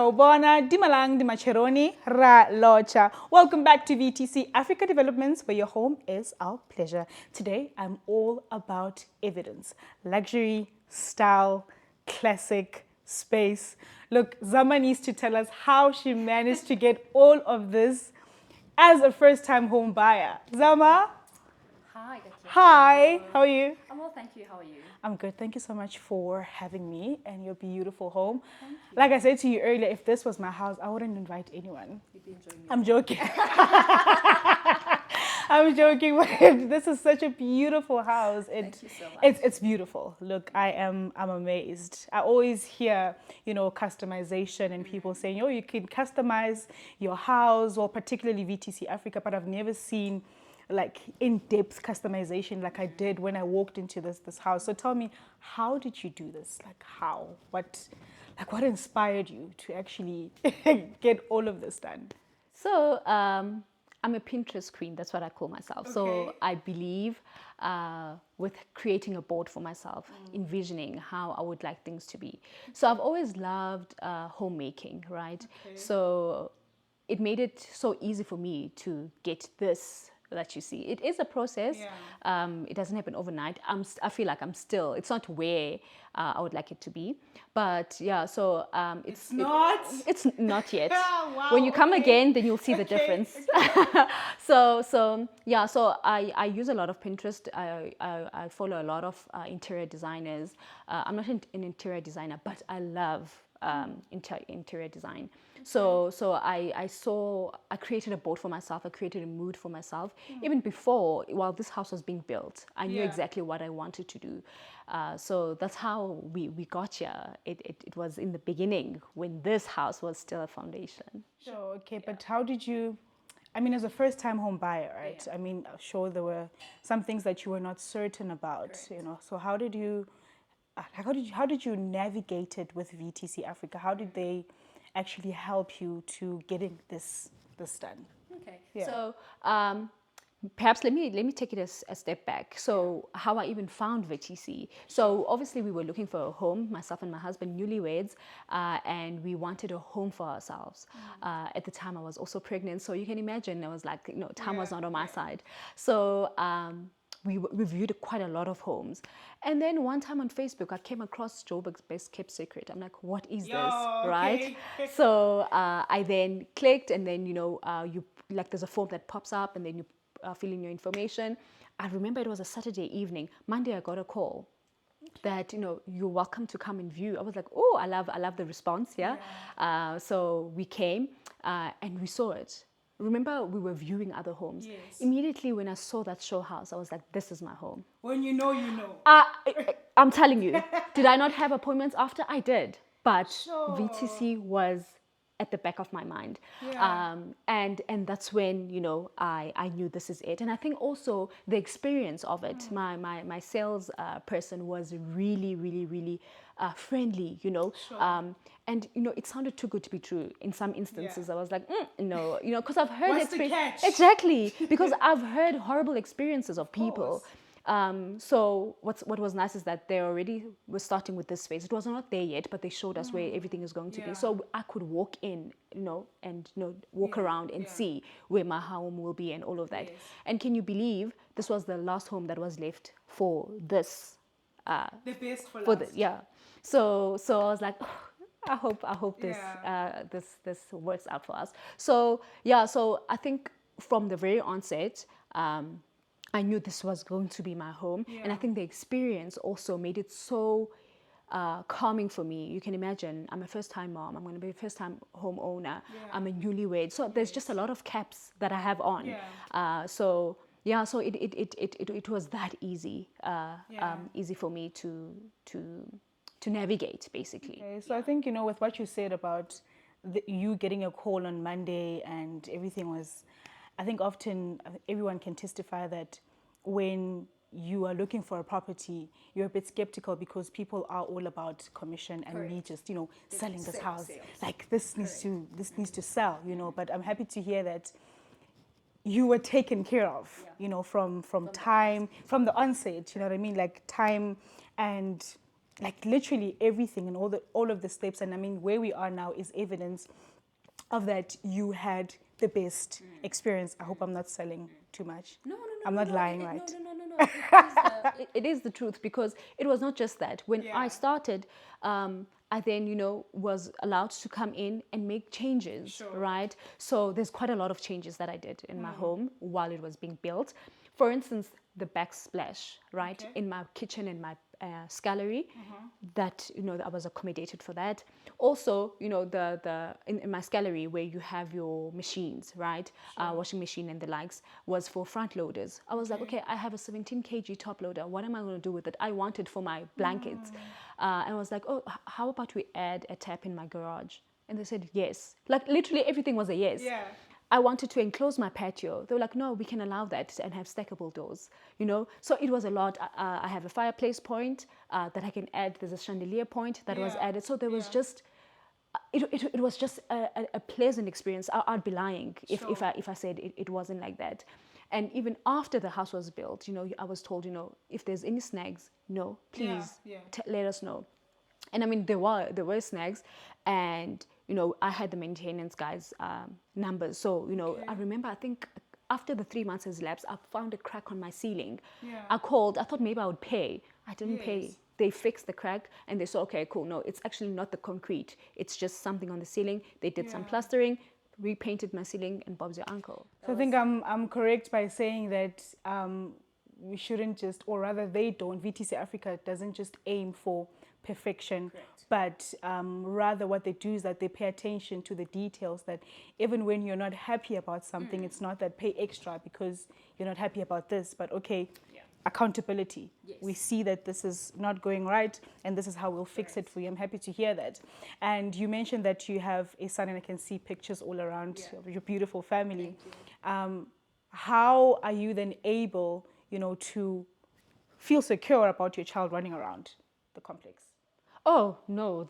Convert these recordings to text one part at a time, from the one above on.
Sawubona, Dimalang, Dimacheroni, Ra Locha. Welcome back to VTC Africa Developments, where your home is our pleasure. Today, I'm all about evidence, luxury, style, classic, space. Look, Zama needs to tell us how she managed to get all of this as a first-time home buyer. Zama? Hi, Katia. Hi, how are you? I'm well, thank you. How are you? I'm good. Thank you so much for having me and your beautiful home. Thank you. Like I said to you earlier, if this was my house, I wouldn't invite anyone. You'd be enjoying it. I'm joking. I'm joking, but this is such a beautiful house. Thank you so much. It's beautiful. Look, I'm amazed. I always hear, customization and people saying, you can customize your house, or particularly VTC Africa, but I've never seen like in-depth customization like I did when I walked into this house. So tell me, how did you do this? Like how? What inspired you to actually get all of this done? So, I'm a Pinterest queen. That's what I call myself. Okay. So I believe with creating a board for myself, envisioning how I would like things to be. So I've always loved homemaking, right? Okay. So it made it so easy for me to get this that you see. It is a process. Yeah. It doesn't happen overnight. I feel like it's not where I would like it to be. But yeah, so It's not? It's not yet. Wow, When you come okay. again, then you'll see the Okay, difference. okay. So I use a lot of Pinterest. I follow a lot of interior designers. I'm not an interior designer, but I love interior design. So I created a board for myself. I created a mood for myself. Even before, while this house was being built, I knew Yeah. exactly what I wanted to do. So that's how we got here. It was in the beginning when this house was still a foundation. Sure, okay, but how did you, as a first-time home buyer, right? Yeah. I'm sure there were some things that you were not certain about, Correct. So how did you navigate it with VTC Africa? How did they actually help you to getting this done? Okay. Yeah. So perhaps let me take it a step back. So how I even found VTC. So obviously we were looking for a home, myself and my husband, newlyweds, and we wanted a home for ourselves. At the time I was also pregnant, so you can imagine I was like, time was not on my side. So we reviewed quite a lot of homes. And then one time on Facebook, I came across Joburg's Best Kept Secret. I'm like, what is this, right? Okay. So I then clicked, and then, there's a form that pops up, and then you fill in your information. I remember it was a Saturday evening. Monday, I got a call that, you're welcome to come and view. I was like, oh, I love the response, yeah. So we came and we saw it. Remember, we were viewing other homes. Yes. Immediately when I saw that show house, I was like, this is my home. When you know, you know. I'm telling you, did I not have appointments after? I did. But Sure. VTC was at the back of my mind. Yeah. And that's when, I knew this is it. And I think also the experience of it, my sales person was really, really, really friendly, Sure. and it sounded too good to be true. In some instances, Yeah. I was like, no, because I've heard What's the catch? Exactly, because I've heard horrible experiences of people. So what was nice is that they already were starting with this phase. It was not there yet, but they showed us where everything is going to Yeah. be. So I could walk in, and walk around and see where my home will be and all of that. Yes. And can you believe this was the last home that was left for this? The best for For last. yeah. So I was like, oh, I hope this Yeah. this works out for us. So yeah, so I think from the very onset, I knew this was going to be my home, and I Yeah. think the experience also made it so calming for me. You can imagine, I'm a first-time mom. I'm going to be a first-time homeowner. Yeah. I'm a newlywed, so there's just a lot of caps that I have on. Yeah. So it was that easy, easy for me to navigate, basically. Okay, so I think, with what you said about you getting a call on Monday and everything was, I think often everyone can testify that when you are looking for a property, you're a bit skeptical because people are all about commission and me Correct. just, selling this Sales, house. sales. Like this needs to sell, But I'm happy to hear that you were taken care of, from time, from the onset, you know what I mean? Like time and like literally everything and all of the steps. And I mean, where we are now is evidence of that you had the best experience. I hope I'm not selling too much. No, I'm not lying, right? No. It is the truth, because it was not just that. When I started, I then, was allowed to come in and make changes, right? So there's quite a lot of changes that I did in my home while it was being built. For instance, the backsplash, right, in my kitchen and my scullery, that I was accommodated for that. Also, the in my scullery where you have your machines, right, washing machine and the likes, was for front loaders. I was like, okay, I have a 17 kg top loader. What am I going to do with it? I want it for my blankets. And I was like, oh, how about we add a tap in my garage? And they said yes. Like literally everything was a yes. Yeah. I wanted to enclose my patio. They were like, no, we can allow that and have stackable doors, So it was a lot. I have a fireplace point that I can add. There's a chandelier point that was added. So there was just, it was just a pleasant experience. I'd be lying if I said it wasn't like that. And even after the house was built, I was told, if there's any snags, please let us know. And I mean, there were snags, and I had the maintenance guys' numbers. So I remember, I think after the 3 months has elapsed, I found a crack on my ceiling. I called. I thought maybe I would pay. I didn't pay. They fixed the crack, and they said, okay, cool. No, it's actually not the concrete. It's just something on the ceiling. They did some plastering, repainted my ceiling, and Bob's your uncle. So I think I'm correct by saying that we shouldn't just, or rather they don't, VTC Africa doesn't just aim for perfection, but rather what they do is that they pay attention to the details, that even when you're not happy about something, it's not that pay extra because you're not happy about this, but okay, accountability. We see that this is not going right and this is how we'll fix it for you. I'm happy to hear that. And you mentioned that you have a son, and I can see pictures all around of your beautiful family. How are you then able, to feel secure about your child running around the complex? Oh, no.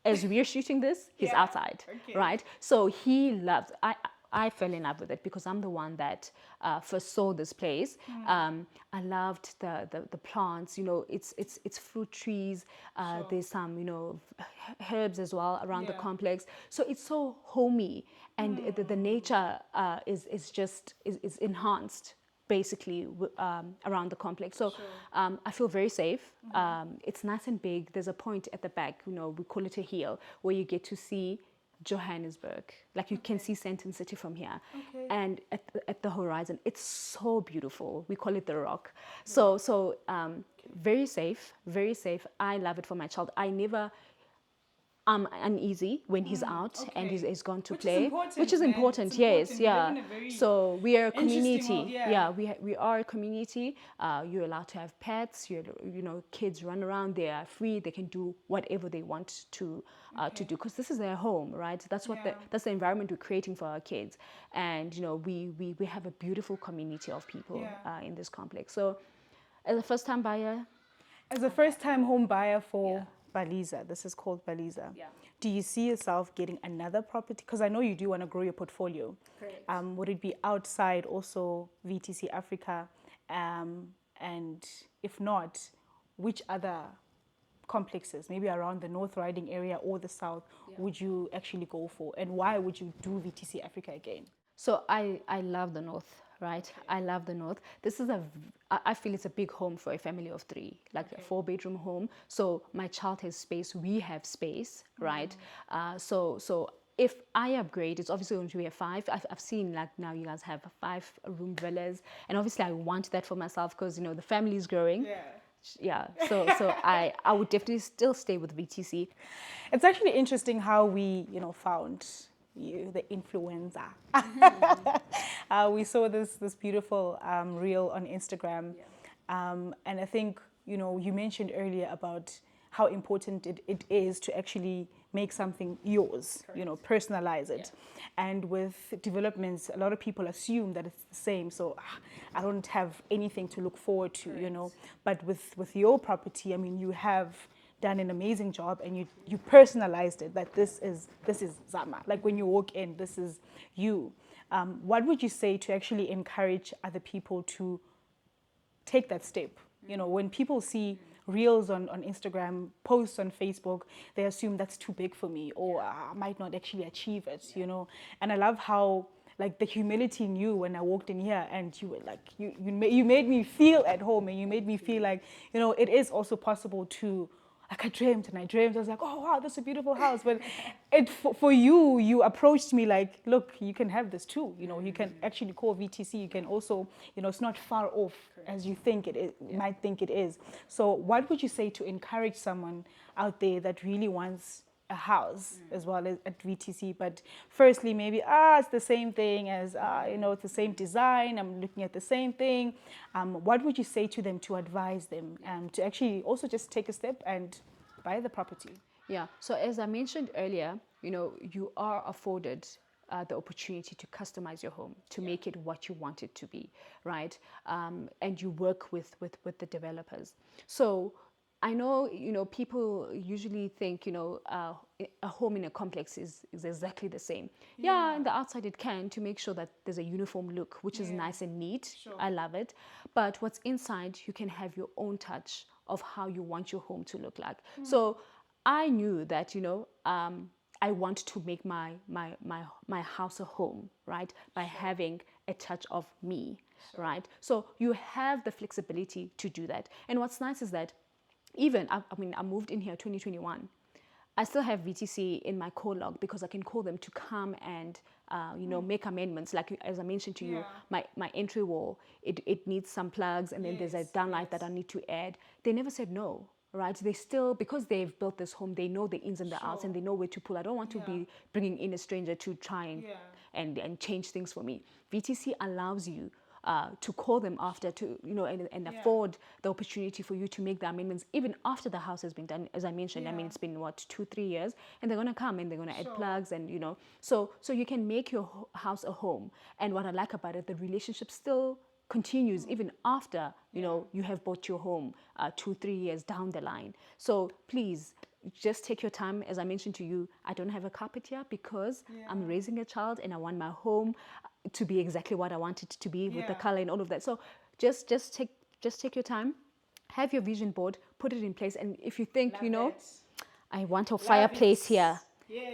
As we're shooting this, he's outside, right? So he loves, I fell in love with it because I'm the one that first saw this place. I loved the plants, it's fruit trees. There's some, herbs as well around the complex. So it's so homey, and the nature is enhanced basically around the complex. So I feel very safe. It's nice and big. There's a point at the back, we call it a hill, where you get to see Johannesburg. Like you can see Sandton City from here. And at the horizon, it's so beautiful. We call it the rock. So very safe, very safe. I love it for my child. I'm uneasy when he's out and he's gone to play, which is important. Yes, yeah. So we are a community. We are a community. You're allowed to have pets. Kids run around. They are free. They can do whatever they want to do, because this is their home, right? That's what that's the environment we're creating for our kids. And we have a beautiful community of people in this complex. So, as a first-time buyer, as a first-time home buyer for Baliza, this is called Baliza. Do you see yourself getting another property? Because I know you do want to grow your portfolio. Correct. Would it be outside also VTC Africa? And if not, which other complexes, maybe around the North Riding area or the South, would you actually go for? And why would you do VTC Africa again? So I love the North, right? I love the North. This is I feel it's a big home for a family of 3, like a 4-bedroom home. So my child has space, we have space, right? So if I upgrade, it's obviously going to be a 5. I've seen like now you guys have 5-room villas, and obviously I want that for myself because the family is growing. So I would definitely still stay with VTC. It's actually interesting how we found you, the influencer. We saw this beautiful reel on Instagram, and I think you mentioned earlier about how important it is to actually make something yours. Correct. Personalize it. And with developments, a lot of people assume that it's the same, so I don't have anything to look forward to. Correct. But with your property, I mean, you have done an amazing job, and you personalized it, that this is Zama. Like when you walk in, this is you. What would you say to actually encourage other people to take that step? When people see reels on Instagram, posts on Facebook, they assume that's too big for me, or I might not actually achieve it, you know. And I love how like the humility in you when I walked in here, and you were like, you made me feel at home, and you made me feel like, you know, it is also possible to, like I dreamt and I dreamt. I was like, oh wow, that's a beautiful house. But for you, you approached me like, look, you can have this too. You know, you can actually call VTC. You can also, you know, it's not far off as you think it is, might think it is. So what would you say to encourage someone out there that really wants a house as well as at VTC, but firstly maybe it's the same thing as you know, it's the same design, I'm looking at the same thing, what would you say to them to advise them to actually also just take a step and buy the property? Yeah, so as I mentioned earlier, you know, you are afforded the opportunity to customize your home, to make it what you want it to be, right? And you work with the developers. So I know, you know, people usually think, you know, a home in a complex is exactly the same. Yeah, on the outside it can, to make sure that there's a uniform look, which is nice and neat. Sure. I love it. But what's inside, you can have your own touch of how you want your home to look like. So I knew that, you know, I want to make my house a home, right? By having a touch of me, right? So you have the flexibility to do that. And what's nice is that even, I mean, I moved in here 2021. I still have VTC in my call log because I can call them to come and, you know, make amendments. Like, as I mentioned to you, my entry wall, it needs some plugs, and then there's a downlight that I need to add. They never said no, right? They still, because they've built this home, they know the ins and the outs, and they know where to pull. I don't want to be bringing in a stranger to try and change things for me. VTC allows you to call them after, to, you know, and afford the opportunity for you to make the amendments even after the house has been done. As I mentioned, I mean, it's been what, 2-3 years, and they're going to come and they're going to add plugs, and, you know, so you can make your house a home. And what I like about it, the relationship still continues even after, you know, you have bought your home 2-3 years down the line. So please, just take your time. As I mentioned to you, I don't have a carpet here because I'm raising a child and I want my home to be exactly what I want it to be, with the color and all of that. So just take your time, have your vision board, put it in place. And if you think, you know, I want a fireplace here,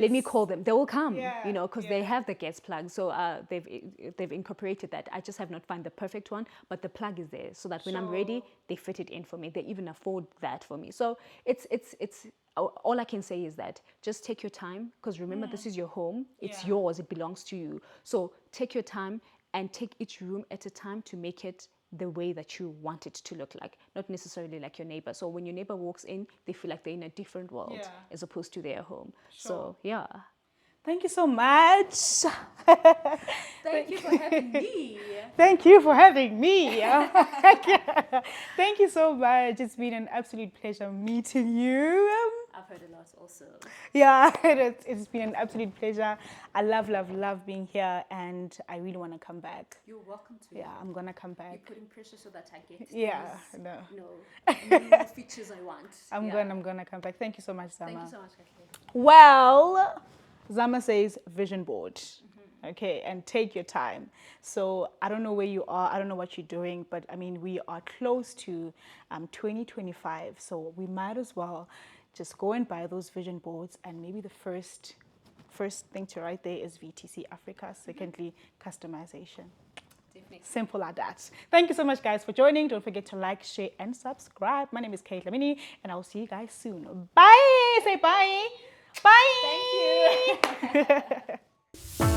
let me call them. They will come, you know, because they have the gas plug. So they've incorporated that. I just have not found the perfect one, but the plug is there, so that when I'm ready, they fit it in for me. They even afford that for me. So it's all I can say is that just take your time, because remember, this is your home. It's yours. It belongs to you. So take your time and take each room at a time to make it the way that you want it to look like, not necessarily like your neighbor. So when your neighbor walks in, they feel like they're in a different world as opposed to their home. So yeah. Thank you so much. Thank you for having me. Thank you for having me. Thank you so much. It's been an absolute pleasure meeting you. I've heard a lot also. Yeah, it's been an absolute pleasure. I love being here, and I really want to come back. You're welcome to. Yeah, I'm going to come back. You're putting pressure so that I get no new features I want. I'm going to come back. Thank you so much, Zama. Thank you so much, Kathleen. Well, Zama says vision board. Okay, and take your time. So I don't know where you are, I don't know what you're doing, but I mean, we are close to 2025, so we might as well just go and buy those vision boards. And maybe the first thing to write there is VTC Africa. Secondly, customization. Definitely. Simple as that. Thank you so much, guys, for joining. Don't forget to like, share, and subscribe. My name is Kate Lamini, and I'll see you guys soon. Bye. Say bye. Bye. Thank you.